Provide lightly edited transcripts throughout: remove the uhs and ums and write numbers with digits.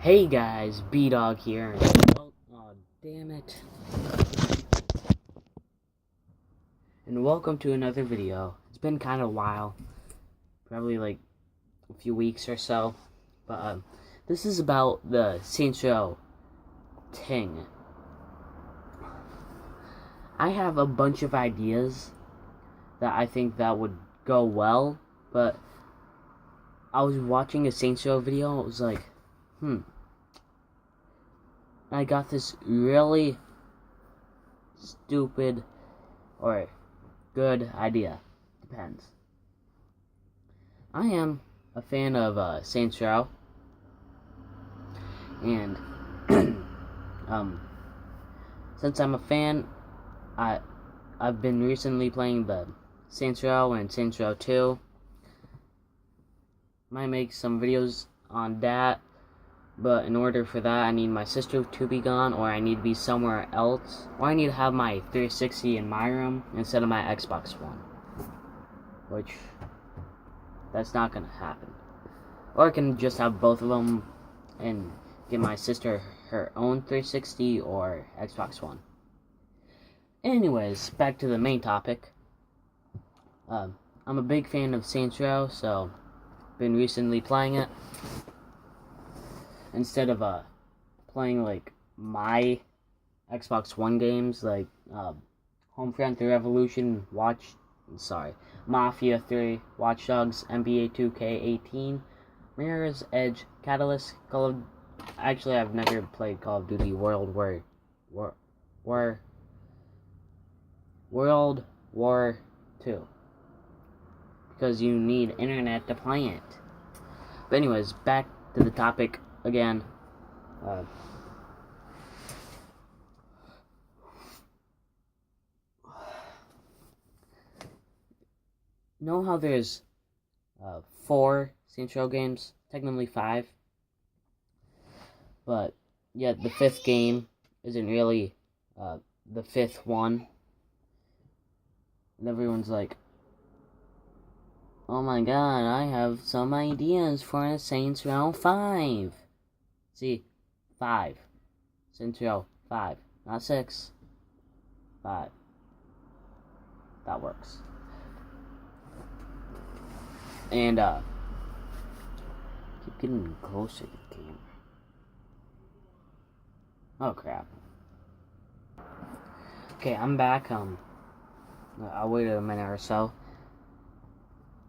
Hey guys, B-Dog here. Oh, damn it. And welcome to another video. It's been kind of a while. Probably like a few weeks or so. But this is about the Saints Row Ting. I have a bunch of ideas that I think that would go well. But I was watching a Saints Row video and it was like, I got this really stupid or good idea. Depends. I am a fan of Saints Row, and since I'm a fan, I've been recently playing the Saints Row and Saints Row 2. Might make some videos on that, but in order for that, I need my sister to be gone, or I need to be somewhere else, or I need to have my 360 in my room instead of my Xbox One, which that's not gonna happen. Or I can just have both of them and give my sister her own 360 or Xbox One. Anyways, back to the main topic. I'm a big fan of Saints Row, so been recently playing it. Instead of playing like my Xbox One games like Homefront: The Revolution, Mafia 3, Watch Dogs, NBA 2K18, Mirror's Edge, Catalyst, Actually, I've never played Call of Duty World War 2 because you need internet to play it. But anyways, back to the topic again. Know how there's 4 Saints Row games? Technically 5. But yet the 5th game isn't really the 5th one. And everyone's like, oh my god, I have some ideas for a Saints Row 5. See, 5. Saints Row 5. Not 6. 5. That works. And, keep getting closer to the camera. Oh, crap. Okay, I'm back. I'll wait a minute or so.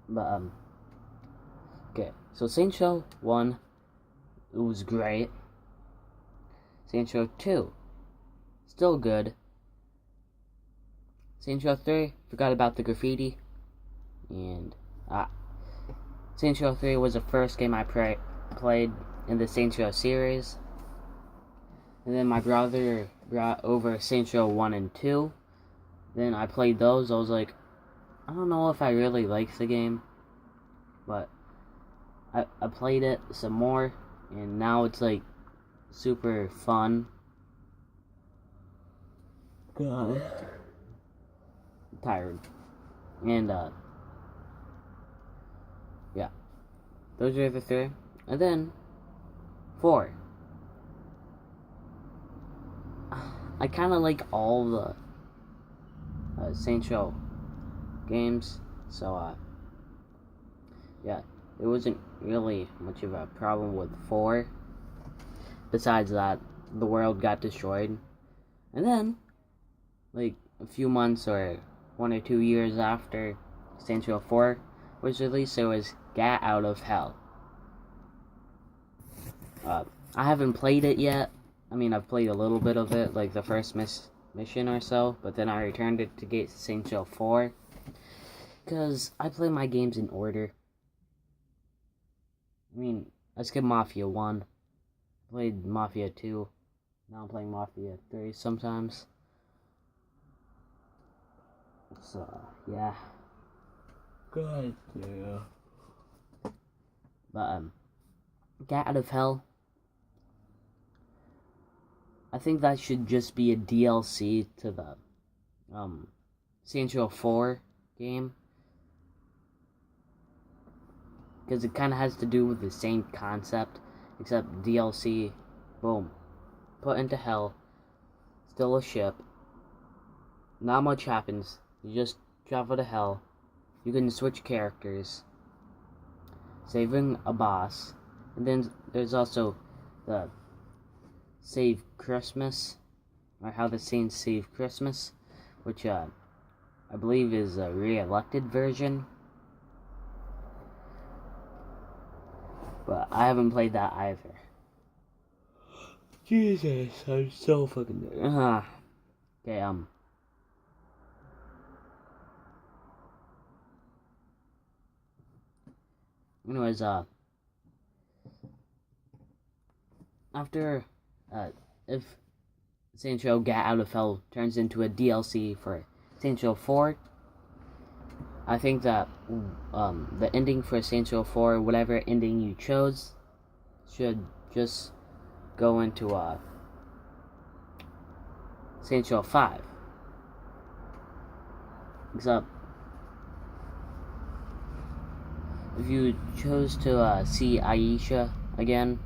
But, okay. So, Saints Row 1, it was great. Saints Row 2, still good. Saints Row 3, forgot about the graffiti. And, Saints Row 3 was the first game I played in the Saints Row series. And then my brother brought over Saints Row 1 and 2. Then I played those. I was like, I don't know if I really like the game. But I played it some more. And now it's like super fun. God. I'm tired. And, yeah. Those are the 3. And then, 4. I kind of like all the Saints Row games, so yeah, it wasn't really much of a problem with 4. Besides that, the world got destroyed, and then, like a few months or 1 or 2 years after Saints Row 4 was released, there was Gat Out of Hell. I haven't played it yet. I mean, I've played a little bit of it, like the first mission or so, but then I returned it to get Saints Row 4, because I play my games in order. I mean, I skipped Mafia 1, played Mafia 2, now I'm playing Mafia 3 sometimes. So, yeah. God, yeah. But, Gat Out of Hell, I think that should just be a DLC to the Saints Row 4 game, because it kind of has to do with the same concept. except DLC, boom, put into hell, still a ship, not much happens, you just travel to hell, you can switch characters, saving a boss, and then there's also the Save Christmas, or How the Saints Save Christmas, which I believe is a re-elected version. But I haven't played that either. Jesus, I'm so fucking okay, anyways, after, if Saints Row Get Out of Hell turns into a DLC for Saints Row 4, I think that, the ending for Saints Row 4, whatever ending you chose, should just go into, Saints Row 5. Except, if you chose to, see Aisha again,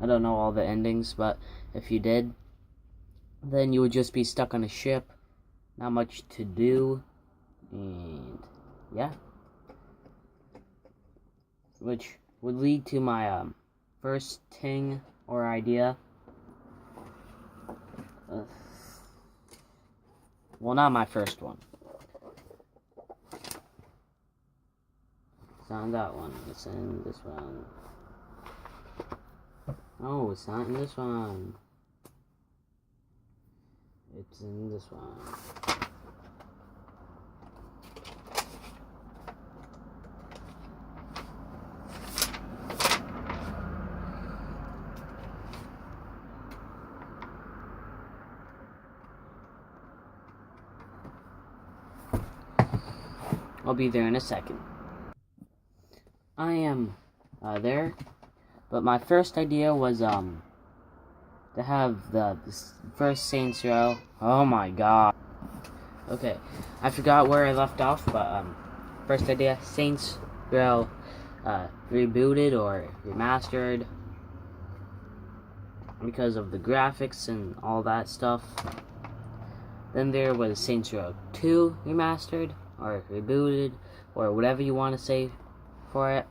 I don't know all the endings, but if you did, then you would just be stuck on a ship, not much to do, and yeah. Which would lead to my first thing or idea. Well, not my first one. It's not in that one, it's in this one. No, it's not in this one. It's in this one. I'll be there in a second. I am there, but my first idea was to have the first Saints Row. Oh my god. Okay, I forgot where I left off, but first idea, Saints Row rebooted or remastered because of the graphics and all that stuff. Then there was Saints Row 2 remastered or rebooted or whatever you want to say for it.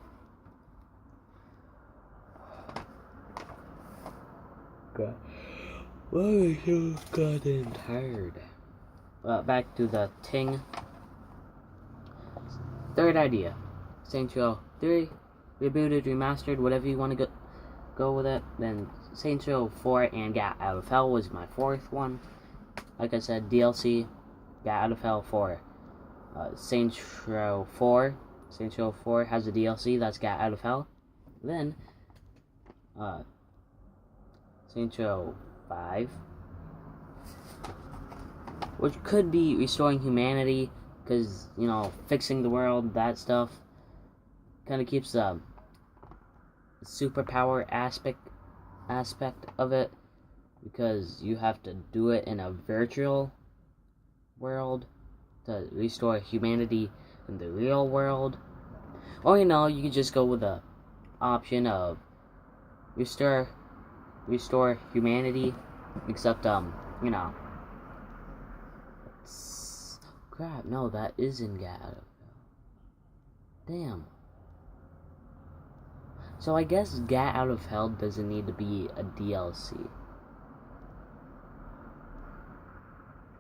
God. Why am I so goddamn tired? Back to the thing. Third idea, Saints Row 3 rebooted, remastered, whatever you want to go with it. Then Saints Row 4 and Get Out of Hell was my fourth one. Like I said, DLC, Get Out of Hell 4. Saints Row 4. Saints Row 4 has a DLC, that's Get Out of Hell. Then, Saints Row 5, which could be restoring humanity, because, you know, fixing the world, that stuff, kind of keeps the superpower aspect of it, because you have to do it in a virtual world to restore humanity in the real world. Or, you know, you could just go with the option of restore humanity, except, you know, crap, no, that is in Get Out of Hell. Damn. So I guess Get Out of Hell doesn't need to be a DLC.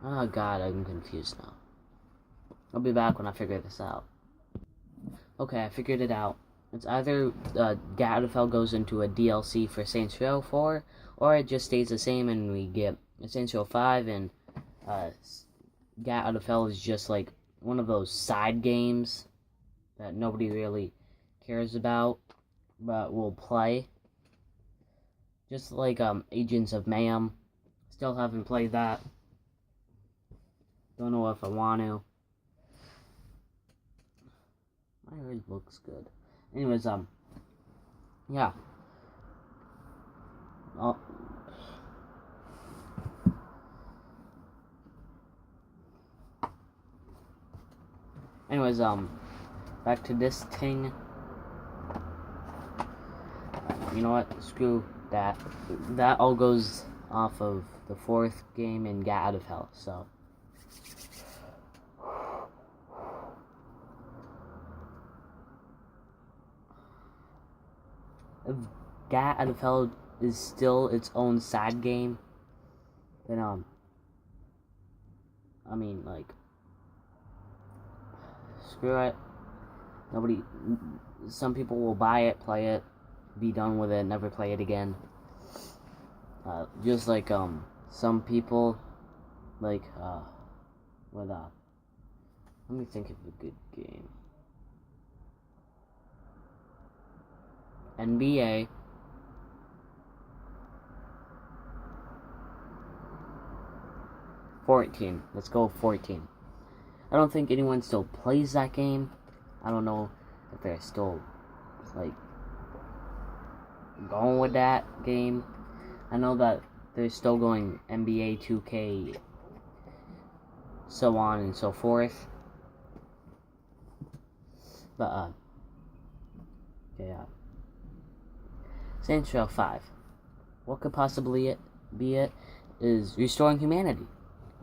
Oh god, I'm confused now. I'll be back when I figure this out. Okay, I figured it out. It's either Get Out of Hell goes into a DLC for Saints Row 4, or it just stays the same and we get Saints Row 5, and Get Out of Hell is just like one of those side games that nobody really cares about, but will play. Just like Agents of Mayhem. Still haven't played that. Don't know if I want to. My hair looks good. Anyways, yeah. Anyways, back to this thing. you know what? Screw that. That all goes off of the 4th game and Gat Out of Hell. So. If Gat Out of Hell is still its own side game, then I mean, like, screw it. Some people will buy it, play it, be done with it, never play it again. Just like some people, like let me think of a good game. NBA. '14. Let's go 14. I don't think anyone still plays that game. I don't know if they're still, like, going with that game. I know that they're still going NBA 2K, so on and so forth. But, okay, Saints Row 5. What could possibly be it is restoring humanity.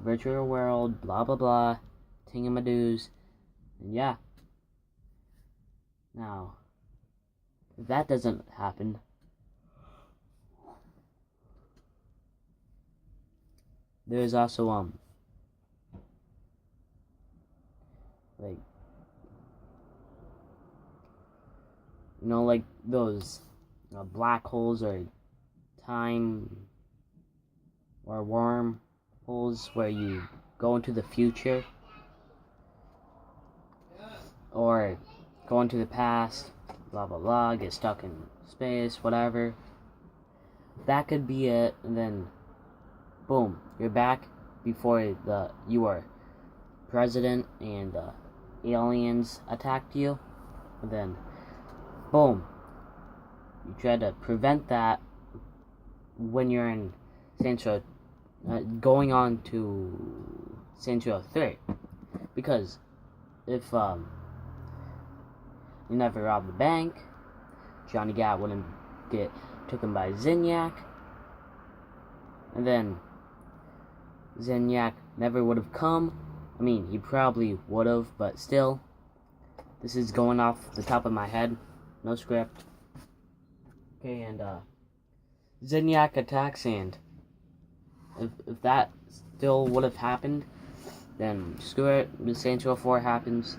Virtual world, blah blah blah, tingamadoos, and yeah. Now, if that doesn't happen, there's also like, you know, like those black holes or time or wormholes where you go into the future or go into the past, blah blah blah, get stuck in space, whatever. That could be it, and then boom, you're back before you were president and the aliens attacked you, and then boom, you try to prevent that when you're in Saints Row, going on to Saints Row 3, because if you never robbed the bank, Johnny Gat wouldn't get taken by Zinyak, and then Zinyak never would have come. I mean, he probably would have, but still, this is going off the top of my head, no script. Okay, and Zinyak attacks, and if that still would have happened, then screw it, the Saints Row 4 happens.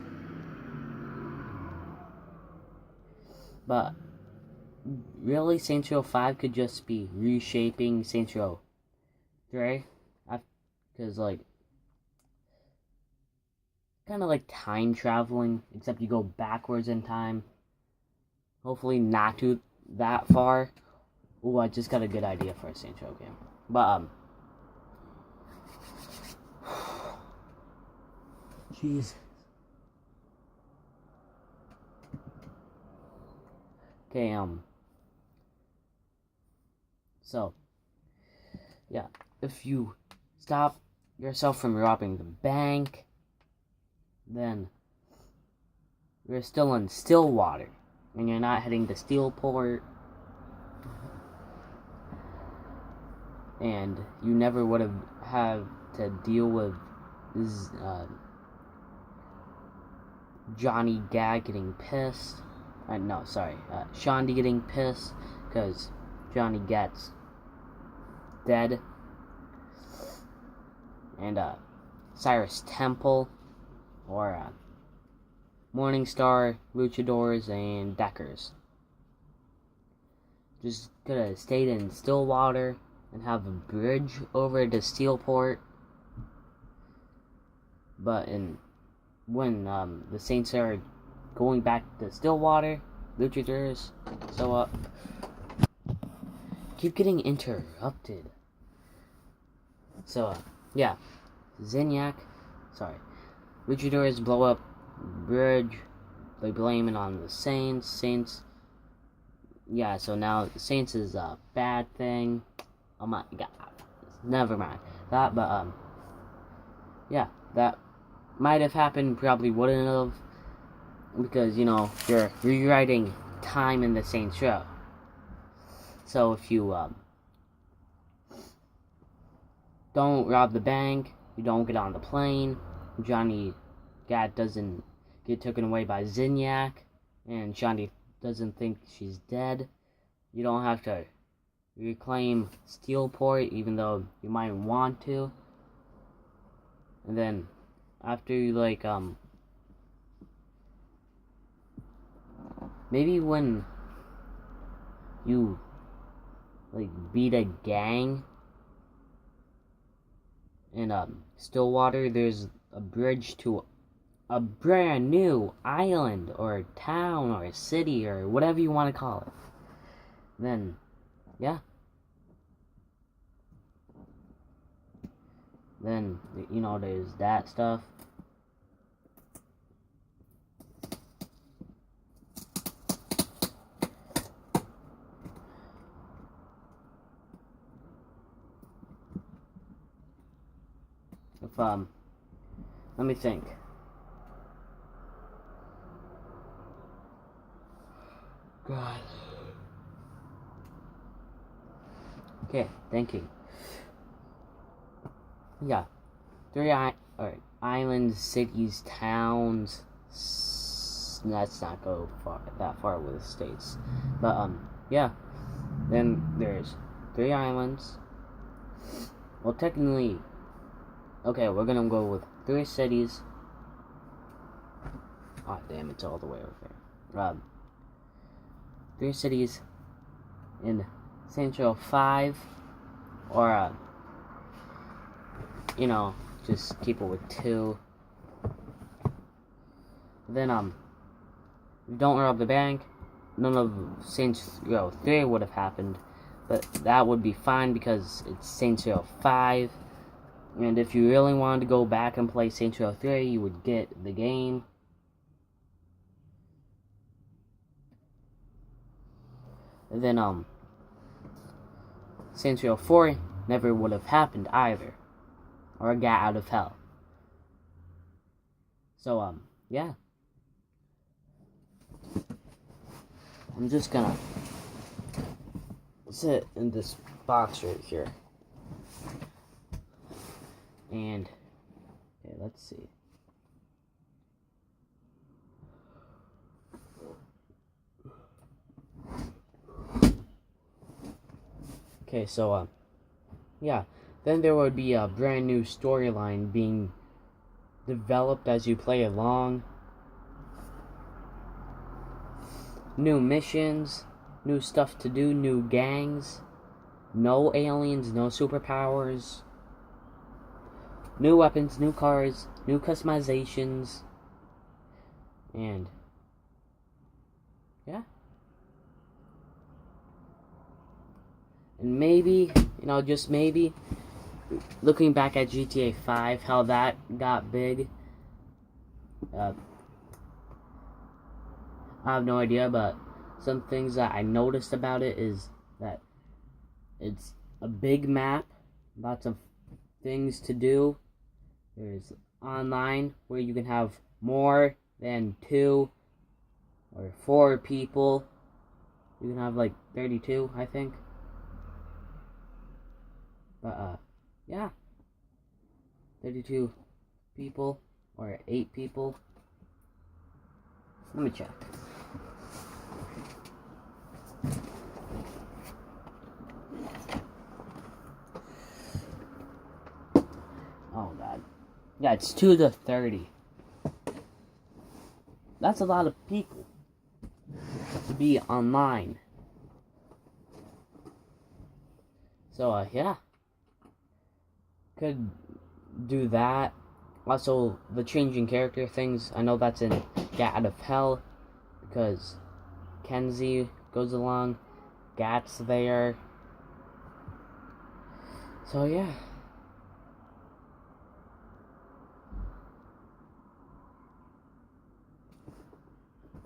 But really, Saints Row 5 could just be reshaping Saints Row 3, because, like, kind of like time traveling, except you go backwards in time. Hopefully not too that far. Ooh, I just got a good idea for a Saints Row game. But, jeez. Okay, so, yeah, if you stop yourself from robbing the bank, then you're still in Stillwater, and you're not heading to Steelport, and you never would have had to deal with Johnny Gat getting pissed. Shaundi getting pissed because Johnny Gat's dead, and Cyrus Temple, or Morningstar, Luchadors, and Deckers just could have stayed in Stillwater and have a bridge over to Steelport. But when the Saints are going back to Stillwater, Luchadors, so keep getting interrupted. So yeah, Luchadors blow up bridge. They blame it on the Saints. Yeah, so now the Saints is a bad thing. Oh my god. Never mind that, but yeah, that might have happened, probably wouldn't have, because, you know, you're rewriting time in the Saints Row. So if you don't rob the bank, you don't get on the plane, Johnny Gat doesn't get taken away by Zinyak, and Johnny doesn't think she's dead, you don't have to reclaim Steelport, even though you might want to. And then after you maybe when you beat a gang in Stillwater, there's a bridge to a brand new island or town or city or whatever you want to call it. Then yeah, then there's that stuff. If let me think. God. Okay, thinking. Yeah, islands, cities, towns. Let's not go that far with the states, but yeah. Then there's 3 islands. Well, technically, okay, we're gonna go with 3 cities. Oh damn, it's all the way over there. 3 cities in Central 5, or just keep it with 2. Then don't rob the bank. None of Saints Row 3 would have happened, but that would be fine because it's Saints Row 5. And if you really wanted to go back and play Saints Row 3, you would get the game. And then Saints Row 4 never would have happened either, or Gat Out of Hell. So yeah. I'm just gonna sit in this box right here. And okay, let's see. Okay, so yeah. Then there would be a brand new storyline being developed as you play along. New missions, new stuff to do, new gangs, no aliens, no superpowers, new weapons, new cars, new customizations, and yeah. And maybe, just maybe, looking back at GTA 5, how that got big, I have no idea, but some things that I noticed about it is that it's a big map, lots of things to do. There's online where you can have more than 2 or 4 people. You can have 32, I think. But yeah, 32 people or 8 people. Let me check. Oh god. Yeah, it's 2 to 30. That's a lot of people to be online. So yeah. Could do that. Also, the changing character things. I know that's in Gat Out of Hell because Kenzie goes along. Gat's there. So yeah.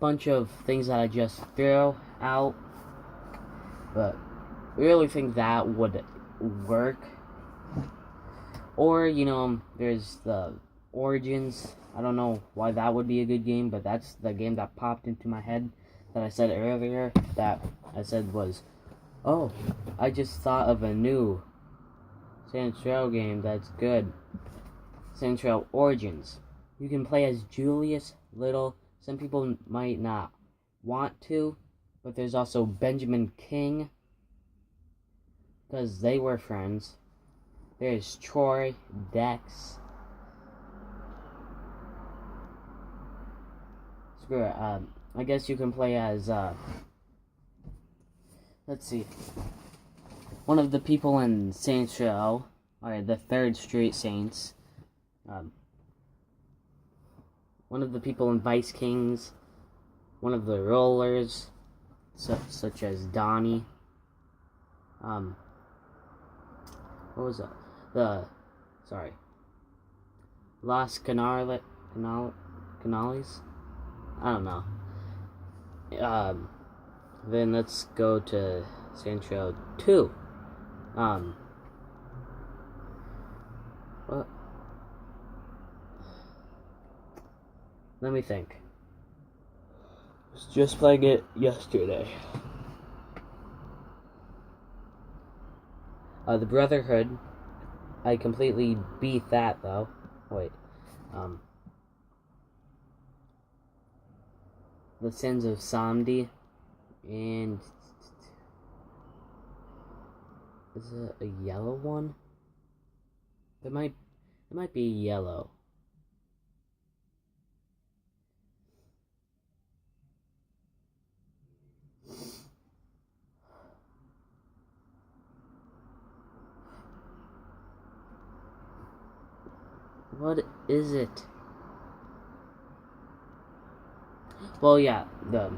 Bunch of things that I just threw out, but I really think that would work. Or there's the Origins. I don't know why that would be a good game, but that's the game that popped into my head that I said earlier that I said was Oh, I just thought of a new Saints Row game that's good. Saints Row Origins. You can play as Julius Little. Some people might not want to, but there's also Benjamin King, because they were friends. There's Troy, Dex. Screw it. I guess you can play as, let's see. One of the people in Saints Row, or the 3rd Street Saints. One of the people in Vice Kings. One of the Rollers, such as Donnie. What was that? Los Canales? I don't know. Then let's go to Saints Row 2. What? Let me think. Was just playing it yesterday. The Brotherhood. I completely beat that though. Wait. The Sins of Samedi. And is it a yellow one? It might be yellow. What is it? Well, yeah, the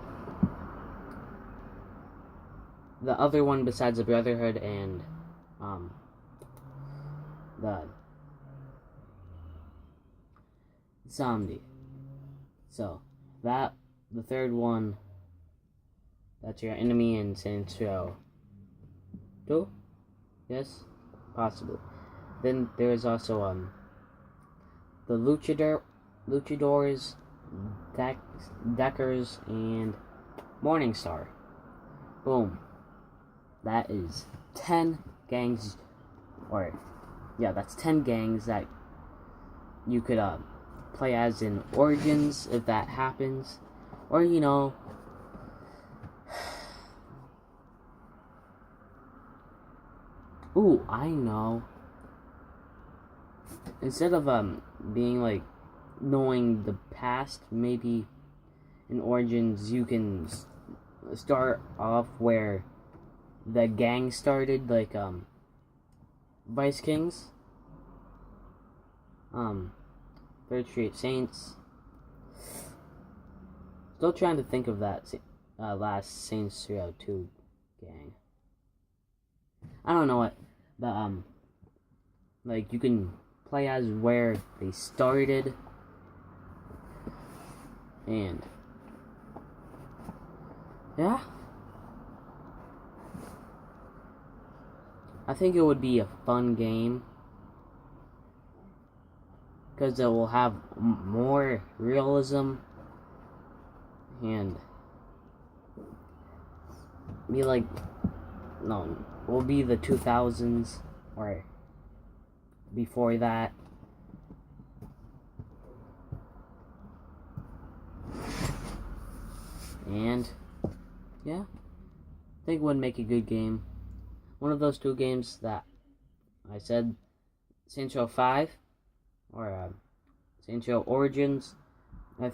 other one besides the Brotherhood and the Zombie. So that the third one, that's your enemy in Saints Row 2? Yes, possibly. Then there's also the Luchadors, Deckers, and Morningstar. Boom. That is 10 gangs, that's 10 gangs that you could play as in Origins if that happens, or ooh, I know. Instead of being like knowing the past, maybe in Origins you can start off where the gang started, like Vice Kings, 3rd Street Saints. Still trying to think of that last Saints Row 2 gang. I don't know what, but like you can play as where they started, and yeah, I think it would be a fun game because it will have more realism and be like, no, will be the 2000s or before that. And yeah, I think it would make a good game. One of those two games that I said, Saints Row 5 or Saints Row Origins, I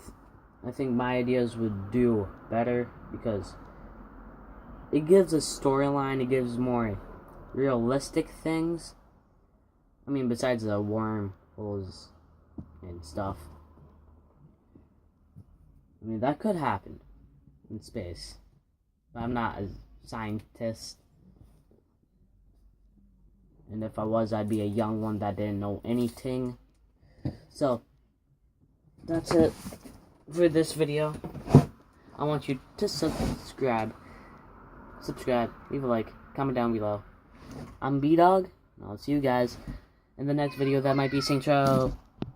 think my ideas would do better because it gives a storyline, it gives more realistic things. I mean, besides the wormholes and stuff. I mean, that could happen in space. But I'm not a scientist. And if I was, I'd be a young one that didn't know anything. So, that's it for this video. I want you to subscribe, leave a like, comment down below. I'm B-Dog, and I'll see you guys in the next video. That might be Saints Row.